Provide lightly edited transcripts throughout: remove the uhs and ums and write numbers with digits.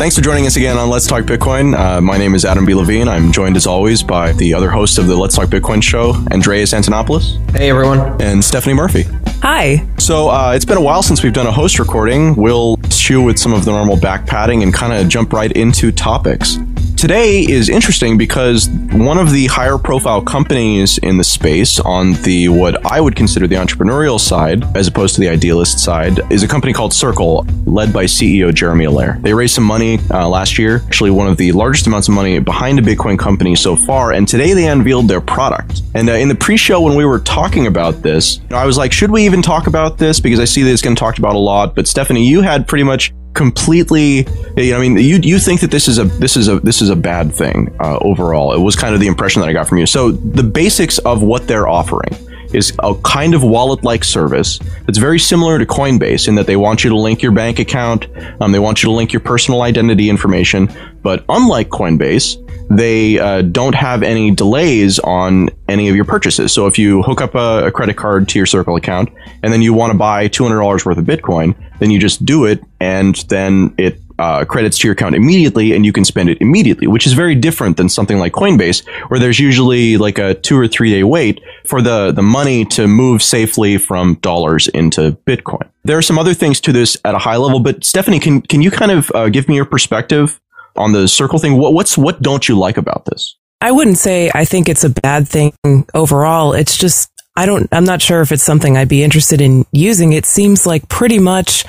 Thanks for joining us again on Let's Talk Bitcoin. My name is Adam B. Levine. I'm joined as always by the other host of the Let's Talk Bitcoin show, Andreas Antonopoulos. Hey, everyone. And Stephanie Murphy. Hi. So it's been a while since we've done a host recording. We'll chew with some of the normal back padding and kind of jump right into topics. Today is interesting because one of the higher profile companies in the space on the what I would consider the entrepreneurial side, as opposed to the idealist side, is a company called Circle, led by CEO Jeremy Allaire. They raised some money last year, actually one of the largest amounts of money behind a Bitcoin company so far, and today they unveiled their product. And in the pre-show when we were talking about this, I was like, should we even talk about this? Because I see that it's getting talked about a lot, but Stephanie, you had pretty much completely, you think that this is a bad thing overall. It was kind of the impression that I got from you. So the basics of what they're offering is a kind of wallet-like service that's very similar to Coinbase in that they want you to link your bank account, they want you to link your personal identity information, but unlike Coinbase, they don't have any delays on any of your purchases. So if you hook up a credit card to your Circle account and then you want to buy $200 worth of Bitcoin, then you just do it and then it credits to your account immediately and you can spend it immediately, which is very different than something like Coinbase, where there's usually like a 2 or 3 day wait for the money to move safely from dollars into Bitcoin. There are some other things to this at a high level, but Stephanie, can you kind of give me your perspective on the Circle thing? What don't you like about this? I wouldn't say I think it's a bad thing overall. It's just, I'm not sure if it's something I'd be interested in using. It seems like pretty much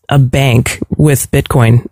a bank with Bitcoin.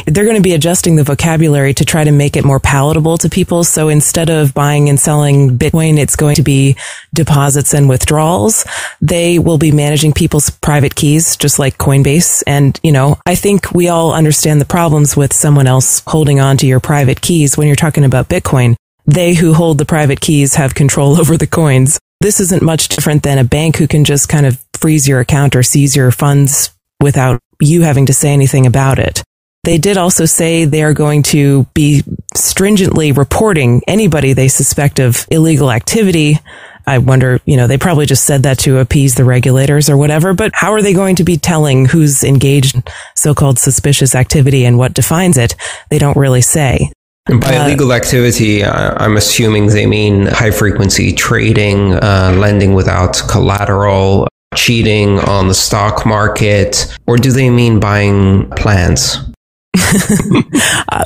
They're going to be adjusting the vocabulary to try to make it more palatable to people. So instead of buying and selling Bitcoin, it's going to be deposits and withdrawals. They will be managing people's private keys, just like Coinbase. And, I think we all understand the problems with someone else holding on to your private keys when you're talking about Bitcoin. They who hold the private keys have control over the coins. This isn't much different than a bank who can just kind of freeze your account or seize your funds without you having to say anything about it. They did also say they are going to be stringently reporting anybody they suspect of illegal activity. I wonder, they probably just said that to appease the regulators or whatever, but how are they going to be telling who's engaged in so-called suspicious activity and what defines it? They don't really say. And by illegal activity, I'm assuming they mean high-frequency trading, lending without collateral, cheating on the stock market, or do they mean buying plants?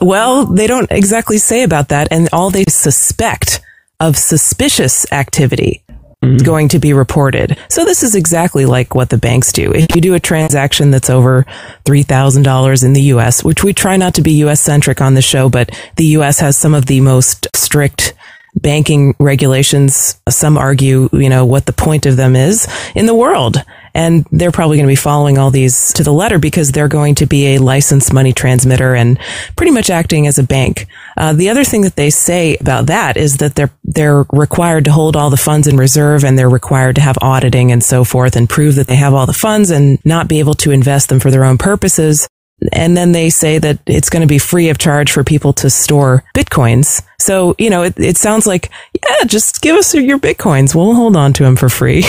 Well, they don't exactly say about that, and all they suspect of suspicious activity is going to be reported. So this is exactly like what the banks do. If you do a transaction that's over $3,000 in the U.S., which we try not to be U.S.-centric on the show, but the U.S. has some of the most strict banking regulations. Some argue, what the point of them is in the world. And they're probably going to be following all these to the letter because they're going to be a licensed money transmitter and pretty much acting as a bank. The other thing that they say about that is that they're required to hold all the funds in reserve and they're required to have auditing and so forth and prove that they have all the funds and not be able to invest them for their own purposes. And then they say that it's going to be free of charge for people to store Bitcoins. So, it sounds like, yeah, just give us your Bitcoins. We'll hold on to them for free,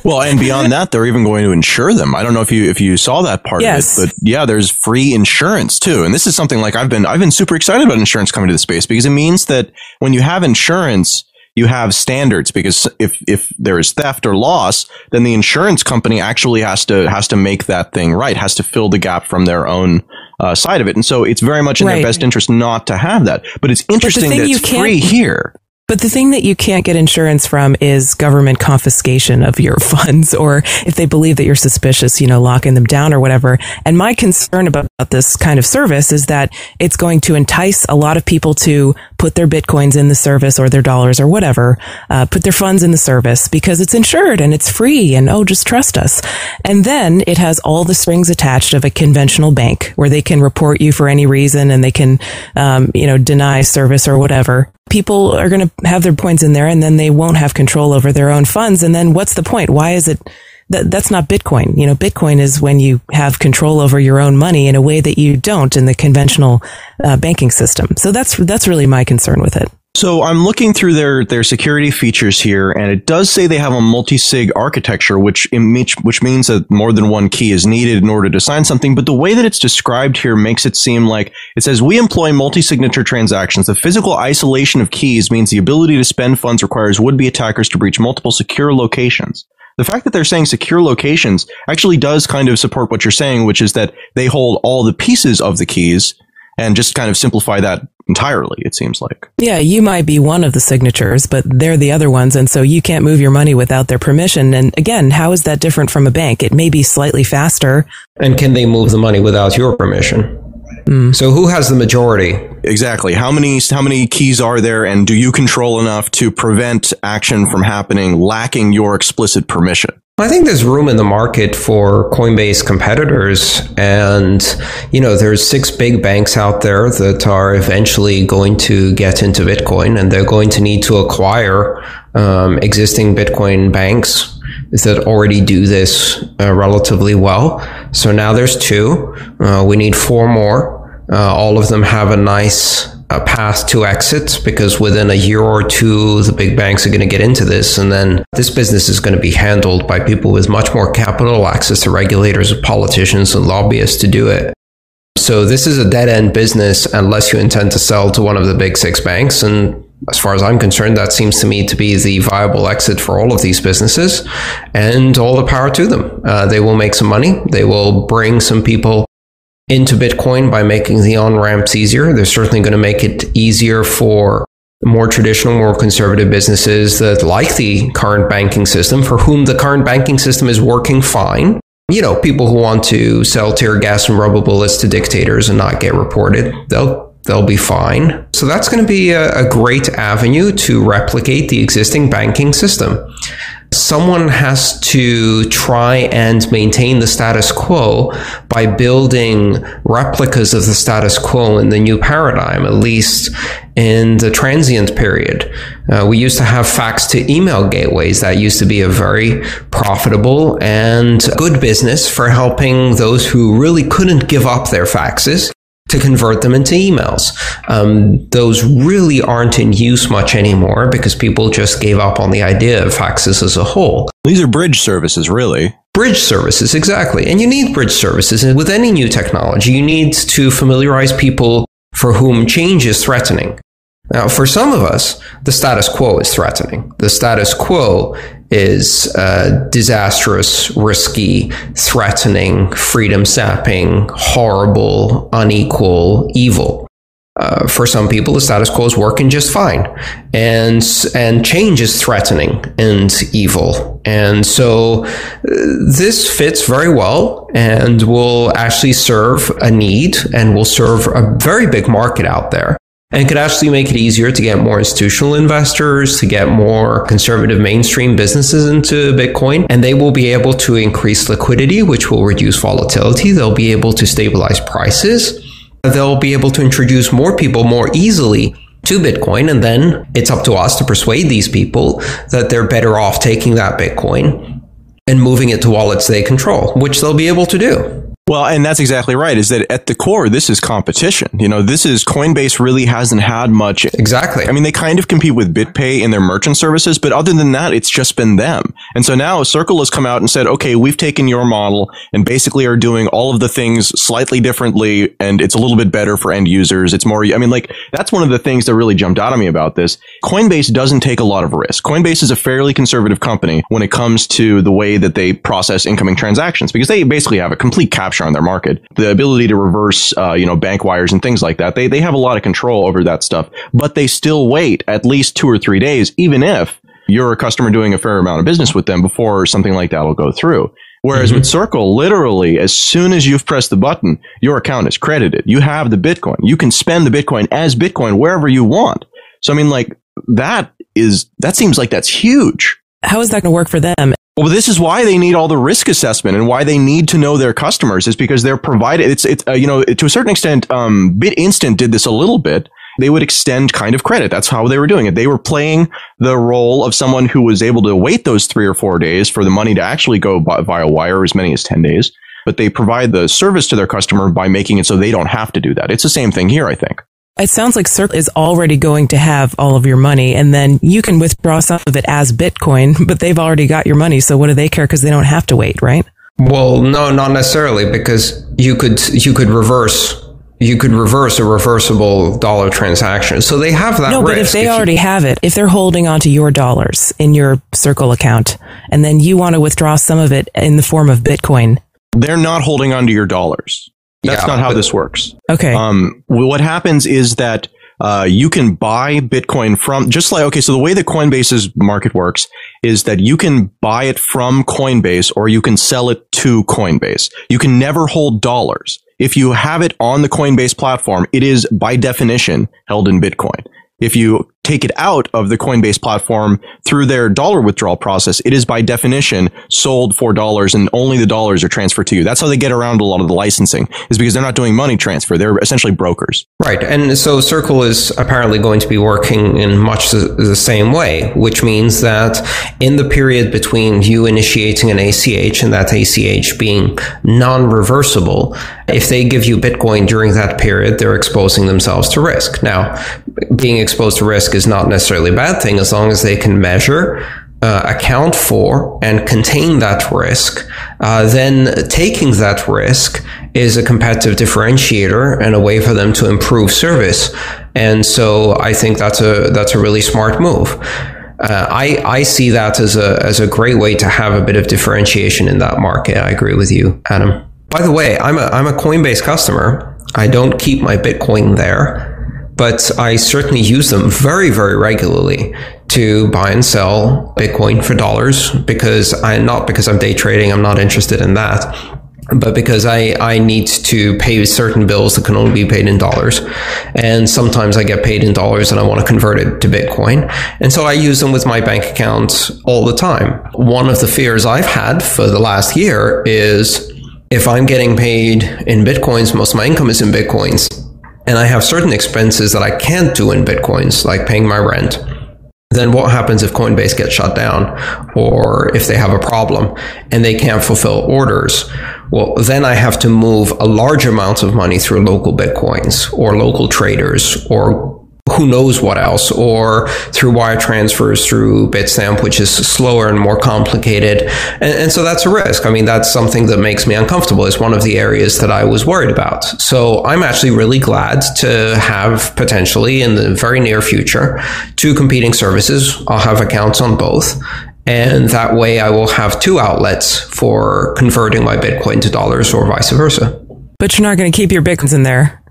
Well, and beyond that, they're even going to insure them. I don't know if you saw that part of it, but yeah, there's free insurance too. And this is something like I've been super excited about insurance coming to the space because it means that when you have insurance, you have standards, because if there is theft or loss, then the insurance company actually has to make that thing right, has to fill the gap from their own side of it. And so it's very much in their best interest not to have that. But it's interesting that it's free here. But the thing that you can't get insurance from is government confiscation of your funds, or if they believe that you're suspicious, locking them down or whatever. And my concern about this kind of service is that it's going to entice a lot of people to put their Bitcoins in the service or their dollars or whatever, put their funds in the service because it's insured and it's free and, just trust us. And then it has all the strings attached of a conventional bank where they can report you for any reason and they can, deny service or whatever. People are going to have their points in there and then they won't have control over their own funds. And then what's the point? Why is it that's not Bitcoin? Bitcoin is when you have control over your own money in a way that you don't in the conventional banking system. So that's really my concern with it. So I'm looking through their security features here, and it does say they have a multi-sig architecture, which means that more than one key is needed in order to sign something. But the way that it's described here makes it seem like it says, we employ multi-signature transactions. The physical isolation of keys means the ability to spend funds requires would-be attackers to breach multiple secure locations. The fact that they're saying secure locations actually does kind of support what you're saying, which is that they hold all the pieces of the keys and just kind of simplify that entirely, it seems like. Yeah, you might be one of the signatures, but they're the other ones, and so you can't move your money without their permission. And again, how is that different from a bank? It may be slightly faster. And can they move the money without your permission? So who has the majority? Exactly. How many keys are there, and do you control enough to prevent action from happening lacking your explicit permission? I think there's room in the market for Coinbase competitors, and there's 6 big banks out there that are eventually going to get into Bitcoin, and they're going to need to acquire existing Bitcoin banks that already do this relatively well. So now there's 2. We need 4 more. All of them have a nice path to exit, because within a year or 2, the big banks are going to get into this. And then this business is going to be handled by people with much more capital, access to regulators, politicians, and lobbyists to do it. So this is a dead-end business unless you intend to sell to one of the big 6 banks. And as far as I'm concerned, that seems to me to be the viable exit for all of these businesses, and all the power to them. They will make some money. They will bring some people into Bitcoin by making the on-ramps easier. They're certainly going to make it easier for more traditional, more conservative businesses that like the current banking system, for whom the current banking system is working fine. People who want to sell tear gas and rubber bullets to dictators and not get reported, they'll be fine. So that's going to be a great avenue to replicate the existing banking system. Someone has to try and maintain the status quo by building replicas of the status quo in the new paradigm, at least in the transient period. We used to have fax to email gateways. That used to be a very profitable and good business for helping those who really couldn't give up their faxes to convert them into emails. Those really aren't in use much anymore because people just gave up on the idea of faxes as a whole. These are bridge services, really. Bridge services, exactly. And you need bridge services. And with any new technology, you need to familiarize people for whom change is threatening. Now, for some of us, the status quo is threatening. The status quo is disastrous, risky, threatening, freedom sapping, horrible, unequal, evil. For some people, the status quo is working just fine, and change is threatening and evil. And so this fits very well and will actually serve a need and will serve a very big market out there. And could actually make it easier to get more institutional investors, to get more conservative mainstream businesses into Bitcoin. And they will be able to increase liquidity, which will reduce volatility. They'll be able to stabilize prices. They'll be able to introduce more people more easily to Bitcoin. And then it's up to us to persuade these people that they're better off taking that Bitcoin and moving it to wallets they control, which they'll be able to do. Well, and that's exactly right, is that at the core, this is competition. Coinbase really hasn't had much. Exactly. I mean, they kind of compete with BitPay in their merchant services, but other than that, it's just been them. And so now Circle has come out and said, okay, we've taken your model and basically are doing all of the things slightly differently, and it's a little bit better for end users. It's more, that's one of the things that really jumped out at me about this. Coinbase doesn't take a lot of risk. Coinbase is a fairly conservative company when it comes to the way that they process incoming transactions, because they basically have a complete capture on their market. The ability to reverse, bank wires and things like that. They have a lot of control over that stuff, but they still wait at least 2 or 3 days, even if you're a customer doing a fair amount of business with them before something like that will go through. Whereas with Circle, literally, as soon as you've pressed the button, your account is credited. You have the Bitcoin. You can spend the Bitcoin as Bitcoin wherever you want. So, that seems like that's huge. How is that going to work for them? Well, this is why they need all the risk assessment and why they need to know their customers, is because they're provided. To a certain extent, BitInstant did this a little bit. They would extend kind of credit. That's how they were doing it. They were playing the role of someone who was able to wait those 3 or 4 days for the money to actually go via wire, as many as 10 days. But they provide the service to their customer by making it so they don't have to do that. It's the same thing here, I think. It sounds like Circle is already going to have all of your money, and then you can withdraw some of it as Bitcoin, but they've already got your money, so what do they care? Because they don't have to wait, right? Well, no, not necessarily, because you could reverse a reversible dollar transaction. So they have that risk. No, but if they already have it, if they're holding onto your dollars in your Circle account, and then you want to withdraw some of it in the form of Bitcoin. They're not holding onto your dollars. That's not how this works. Okay. What happens is that you can buy Bitcoin from, just like, okay, so the way that Coinbase's market works is that you can buy it from Coinbase or you can sell it to Coinbase. You can never hold dollars. If you have it on the Coinbase platform, it is by definition held in Bitcoin. If you take it out of the Coinbase platform through their dollar withdrawal process, it is by definition sold for dollars and only the dollars are transferred to you. That's how they get around a lot of the licensing, is because they're not doing money transfer. They're essentially brokers. Right. And so Circle is apparently going to be working in much the same way, which means that in the period between you initiating an ACH and that ACH being non-reversible, if they give you Bitcoin during that period, they're exposing themselves to risk. Now, being exposed to risk is not necessarily a bad thing as long as they can measure, account for, and contain that risk. Then taking that risk is a competitive differentiator and a way for them to improve service. And so I think that's a really smart move. I see that as a great way to have a bit of differentiation in that market. I agree with you, Adam. By the way, I'm a Coinbase customer. I don't keep my Bitcoin there, but I certainly use them very, very regularly to buy and sell Bitcoin for dollars, not because I'm day trading, I'm not interested in that, but because I need to pay certain bills that can only be paid in dollars. And sometimes I get paid in dollars and I want to convert it to Bitcoin. And so I use them with my bank account all the time. One of the fears I've had for the last year is if I'm getting paid in Bitcoins, most of my income is in Bitcoins, and I have certain expenses that I can't do in Bitcoins, like paying my rent, then what happens if Coinbase gets shut down or if they have a problem and they can't fulfill orders? Well, then I have to move a large amount of money through local Bitcoins or local traders or who knows what else, or through wire transfers through Bitstamp, which is slower and more complicated. And so that's a risk. I mean, that's something that makes me uncomfortable. It's one of the areas that I was worried about. So I'm actually really glad to have potentially in the very near future 2 competing services. I'll have accounts on both. And that way I will have 2 outlets for converting my Bitcoin to dollars or vice versa. But you're not going to keep your Bitcoins in there.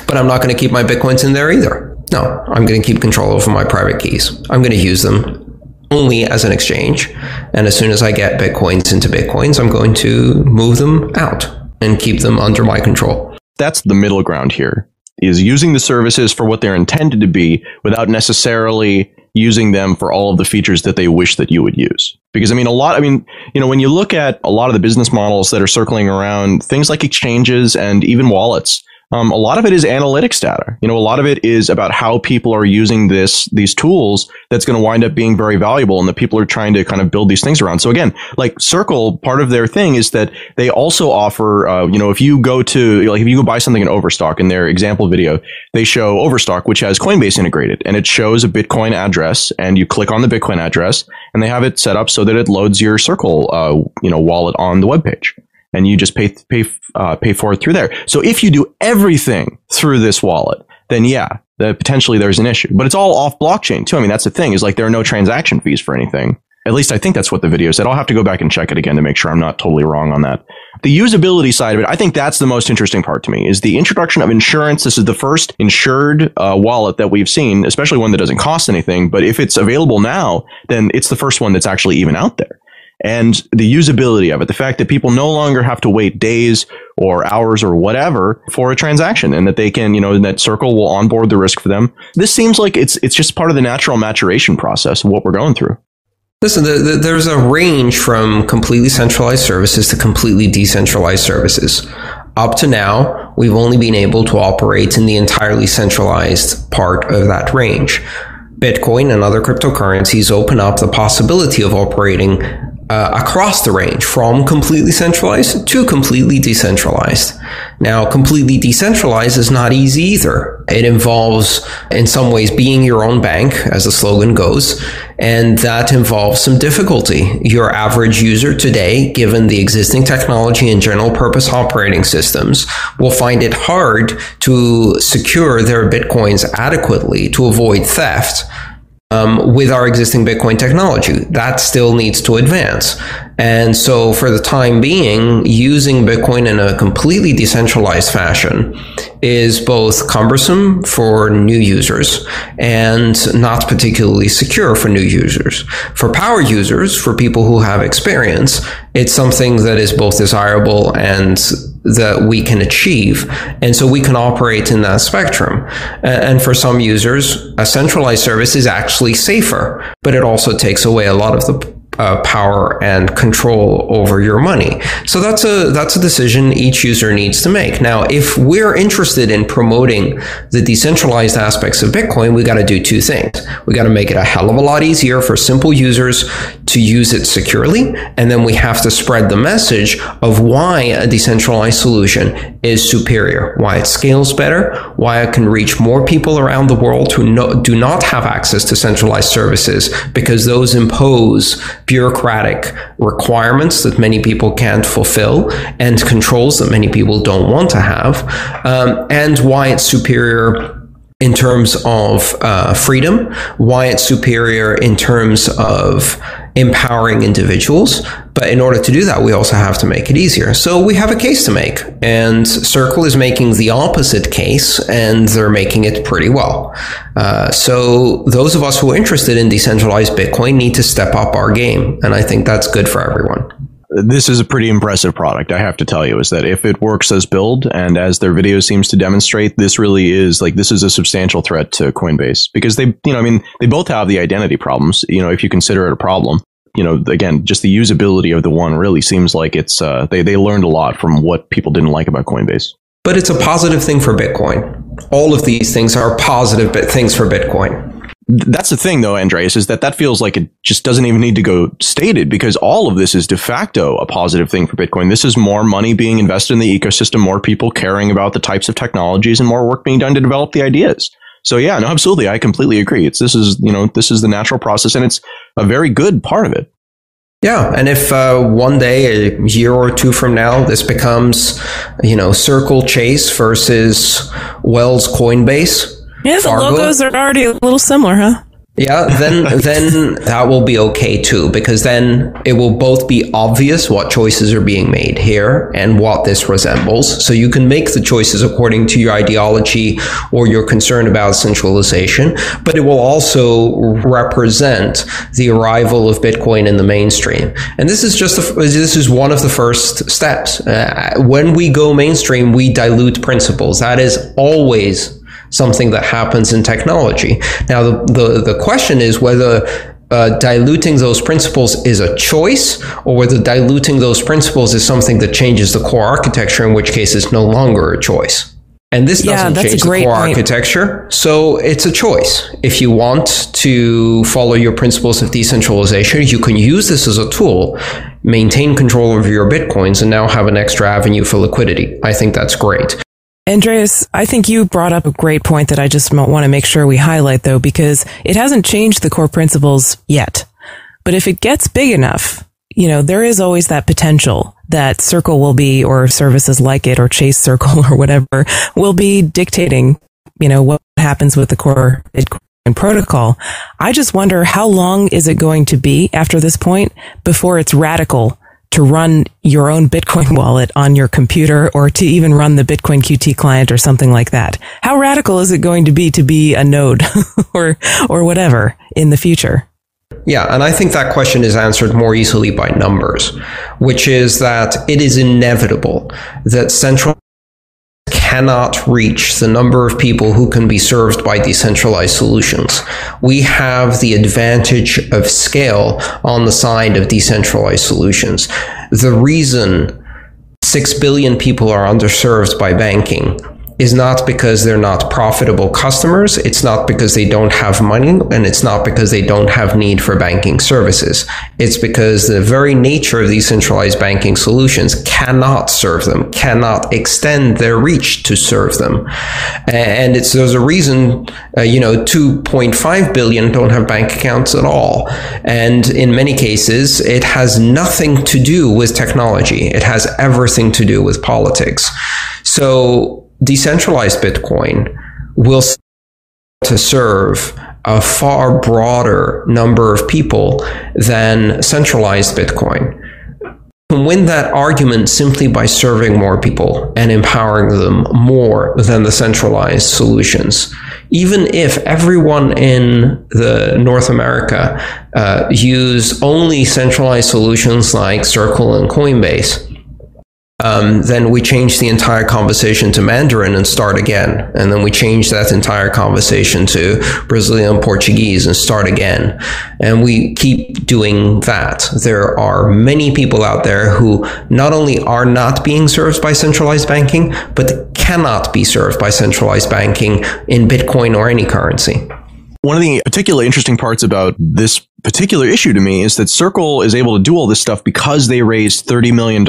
But I'm not going to keep my Bitcoins in there either. No, I'm going to keep control over my private keys. I'm going to use them only as an exchange. And as soon as I get Bitcoins into Bitcoins, I'm going to move them out and keep them under my control. That's the middle ground here, is using the services for what they're intended to be without necessarily using them for all of the features that they wish that you would use. Because when you look at a lot of the business models that are circling around things like exchanges and even wallets, a lot of it is analytics data. A lot of it is about how people are using these tools that's going to wind up being very valuable, and that people are trying to kind of build these things around. So again, like Circle, part of their thing is that they also offer, if you go buy something in Overstock, in their example video, they show Overstock, which has Coinbase integrated, and it shows a Bitcoin address, and you click on the Bitcoin address, and they have it set up so that it loads your Circle, wallet on the webpage. And you just pay for it through there. So if you do everything through this wallet, then potentially there's an issue. But it's all off blockchain too. I mean, that's the thing, is like there are no transaction fees for anything. At least I think that's what the video said. I'll have to go back and check it again to make sure I'm not totally wrong on that. The usability side of it, I think that's the most interesting part to me, is the introduction of insurance. This is the first insured wallet that we've seen, especially one that doesn't cost anything. But if it's available now, then it's the first one that's actually even out there. And the usability of it, the fact that people no longer have to wait days or hours or whatever for a transaction, and that they can, that Circle will onboard the risk for them. This seems like it's just part of the natural maturation process of what we're going through. Listen, there's a range from completely centralized services to completely decentralized services. Up to now, we've only been able to operate in the entirely centralized part of that range. Bitcoin and other cryptocurrencies open up the possibility of operating across the range from completely centralized to completely decentralized. Now, completely decentralized is not easy either. It involves, in some ways, being your own bank, as the slogan goes, and that involves some difficulty. Your average user today, given the existing technology and general purpose operating systems, will find it hard to secure their Bitcoins adequately to avoid theft. With our existing Bitcoin technology, that still needs to advance. And so for the time being, using Bitcoin in a completely decentralized fashion is both cumbersome for new users and not particularly secure for new users. For power users, for people who have experience, it's something that is both desirable and that we can achieve. And so we can operate in that spectrum. And for some users, a centralized service is actually safer, but it also takes away a lot of the power and control over your money. So that's a decision each user needs to make. Now, if we're interested in promoting the decentralized aspects of Bitcoin, we got to do two things. We got to make it a hell of a lot easier for simple users to use it securely, and then we have to spread the message of why a decentralized solution is superior, why it scales better, why it can reach more people around the world who do not have access to centralized services, because those impose bureaucratic requirements that many people can't fulfill and controls that many people don't want to have, and why it's superior in terms of freedom, why it's superior in terms of empowering individuals. But in order to do that, we also have to make it easier. So we have a case to make, and Circle is making the opposite case, and they're making it pretty well. So those of us who are interested in decentralized Bitcoin need to step up our game, and I think that's good for everyone. This is a pretty impressive product, I have to tell you, is that if it works as build and as their video seems to demonstrate, this really is this is a substantial threat to Coinbase, because they both have the identity problems, if you consider it a problem. Again, just the usability of the one really seems like it's, they learned a lot from what people didn't like about Coinbase. But it's a positive thing for Bitcoin. All of these things are positive things for Bitcoin. That's the thing, though, Andreas, is that feels like it just doesn't even need to go stated, because all of this is de facto a positive thing for Bitcoin. This is more money being invested in the ecosystem, more people caring about the types of technologies, and more work being done to develop the ideas. So yeah, no, absolutely, I completely agree. This is the natural process, and it's a very good part of it. Yeah, and if one day, a year or two from now, this becomes, Circle Chase versus Wells Coinbase. Yeah, the logos are already a little similar, huh? Yeah, then that will be okay too, because then it will both be obvious what choices are being made here and what this resembles. So you can make the choices according to your ideology or your concern about centralization, but it will also represent the arrival of Bitcoin in the mainstream. And this is one of the first steps. When we go mainstream, we dilute principles. That is always something that happens in technology. Now, the question is whether diluting those principles is a choice, or whether diluting those principles is something that changes the core architecture, in which case it's no longer a choice. And this doesn't change the core architecture, so it's a choice. If you want to follow your principles of decentralization, you can use this as a tool, maintain control over your Bitcoins, and now have an extra avenue for liquidity. I think that's great. Andreas, I think you brought up a great point that I just want to make sure we highlight, though, because it hasn't changed the core principles yet. But if it gets big enough, there is always that potential that Circle will be, or services like it, or Chase Circle or whatever, will be dictating, what happens with the core Bitcoin protocol. I just wonder, how long is it going to be after this point before it's radical to run your own Bitcoin wallet on your computer, or to even run the Bitcoin QT client or something like that? How radical is it going to be a node or whatever in the future? Yeah, and I think that question is answered more easily by numbers, which is that it is inevitable that central cannot reach the number of people who can be served by decentralized solutions. We have the advantage of scale on the side of decentralized solutions. The reason 6 billion people are underserved by banking is not because they're not profitable customers, it's not because they don't have money, and it's not because they don't have need for banking services. It's because the very nature of these centralized banking solutions cannot serve them, cannot extend their reach to serve them. And there's a reason, 2.5 billion don't have bank accounts at all. And in many cases, it has nothing to do with technology. It has everything to do with politics. So decentralized Bitcoin will to serve a far broader number of people than centralized Bitcoin. You can win that argument simply by serving more people and empowering them more than the centralized solutions. Even if everyone in the North America use only centralized solutions like Circle and Coinbase, then we change the entire conversation to Mandarin and start again. And then we change that entire conversation to Brazilian Portuguese and start again. And we keep doing that. There are many people out there who not only are not being served by centralized banking, but cannot be served by centralized banking in Bitcoin or any currency. One of the particularly interesting parts about this particular issue to me is that Circle is able to do all this stuff because they raised $30 million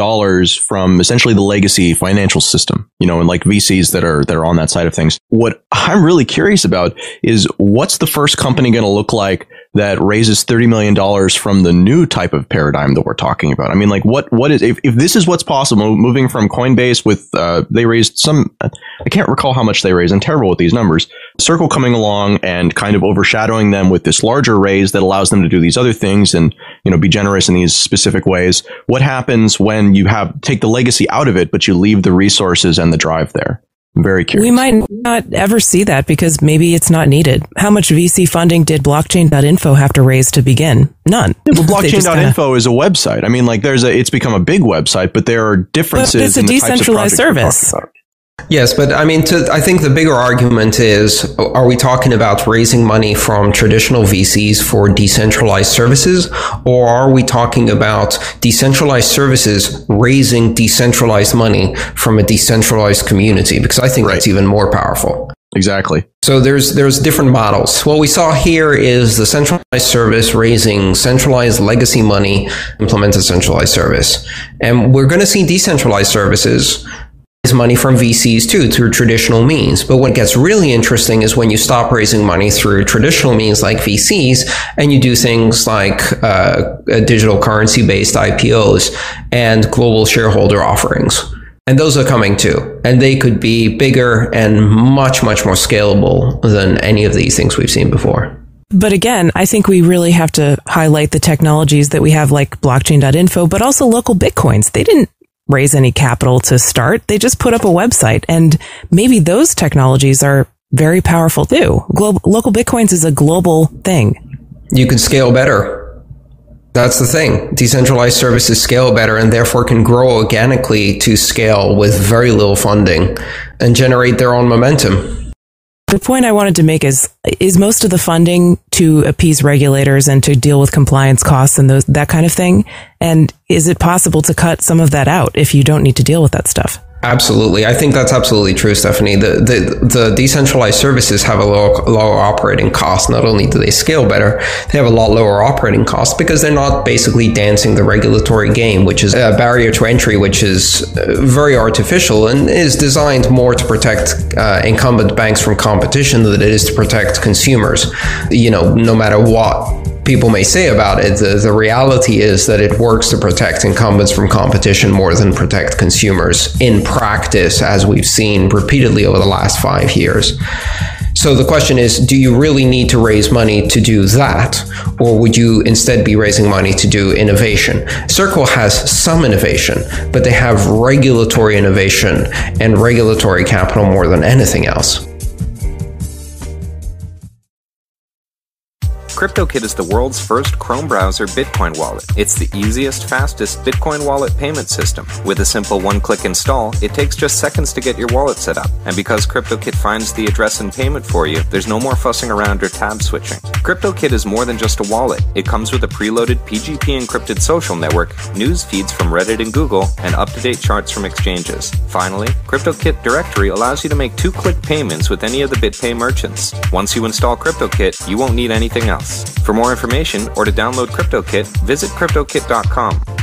from essentially the legacy financial system, and like VCs that are on that side of things. What I'm really curious about is what's the first company going to look like that raises $30 million from the new type of paradigm that we're talking about? I mean, like what is, if this is what's possible, moving from Coinbase with, they raised I can't recall how much they raised. I'm terrible with these numbers. Circle coming along and kind of overshadowing them with this larger raise that allows them to do these other things and, be generous in these specific ways. What happens when you take the legacy out of it, but you leave the resources and the drive there? I'm very curious. We might not ever see that because maybe it's not needed. How much VC funding did blockchain.info have to raise to begin? None. Yeah, but blockchain.info is a website. I mean, like it's become a big website, but there are differences. But it's a in the decentralized service. Yes, but I mean, I think the bigger argument is, are we talking about raising money from traditional VCs for decentralized services, or are we talking about decentralized services raising decentralized money from a decentralized community? Because I think that's even more powerful. Exactly. So there's different models. What we saw here is the centralized service raising centralized legacy money, implement a centralized service. And we're going to see decentralized services money from VCs too, through traditional means. But what gets really interesting is when you stop raising money through traditional means like VCs and you do things like digital currency based IPOs and global shareholder offerings. And those are coming too. And they could be bigger and much, much more scalable than any of these things we've seen before. But again, I think we really have to highlight the technologies that we have like blockchain.info, but also local Bitcoins. They didn't raise any capital to start. They just put up a website, and maybe those technologies are very powerful too. Local Bitcoins is a global thing. You can scale better. That's the thing. Decentralized services scale better and therefore can grow organically to scale with very little funding and generate their own momentum. The point I wanted to make is most of the funding to appease regulators and to deal with compliance costs and that kind of thing? And is it possible to cut some of that out if you don't need to deal with that stuff? Absolutely. I think that's absolutely true, Stephanie. The decentralized services have a lower operating cost. Not only do they scale better, they have a lot lower operating costs because they're not basically dancing the regulatory game, which is a barrier to entry, which is very artificial and is designed more to protect incumbent banks from competition than it is to protect consumers. No matter what people may say about it, the reality is that it works to protect incumbents from competition more than protect consumers in practice, as we've seen repeatedly over the last 5 years. So the question is, do you really need to raise money to do that? Or would you instead be raising money to do innovation? Circle has some innovation, but they have regulatory innovation and regulatory capital more than anything else. CryptoKit is the world's first Chrome browser Bitcoin wallet. It's the easiest, fastest Bitcoin wallet payment system. With a simple one-click install, it takes just seconds to get your wallet set up. And because CryptoKit finds the address and payment for you, there's no more fussing around or tab switching. CryptoKit is more than just a wallet. It comes with a preloaded PGP encrypted social network, news feeds from Reddit and Google, and up-to-date charts from exchanges. Finally, CryptoKit Directory allows you to make two-click payments with any of the BitPay merchants. Once you install CryptoKit, you won't need anything else. For more information or to download CryptoKit, visit CryptoKit.com.